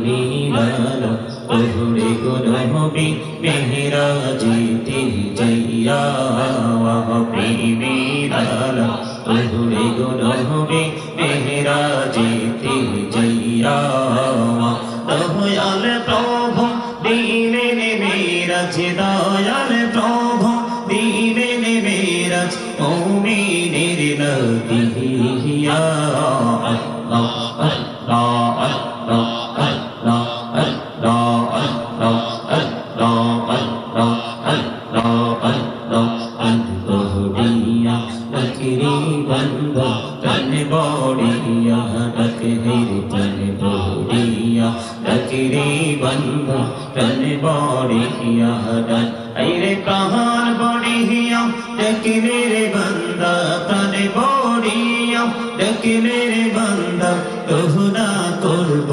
মিলালো তোরে গো নবী মেহরাজেতে যাইয়া মিলালো তোরে গো নবী মেহরাজেতে যাইয়া দয়াল প্রভু দিলেন মেরাজ দয়াল প্রভু দিলেন মেরাজ মুমিনের লাগিয়া আল্লাহ আল্লাহ আল্লাহ আল্লাহ আল্লাহ আল্লাহ আল্লাহ আল্লাহ আল্লাহ আল্লাহ দিয়া লকরি বন্ধ তন বড়িয়া লক হের তন বড়িয়া লকরি বন্ধ তন বড়িয়া আইরে প্রাণ বড়িয়া লকরি বন্ধা তন বড়িয়া লকরি বন্ধা তোহরা করব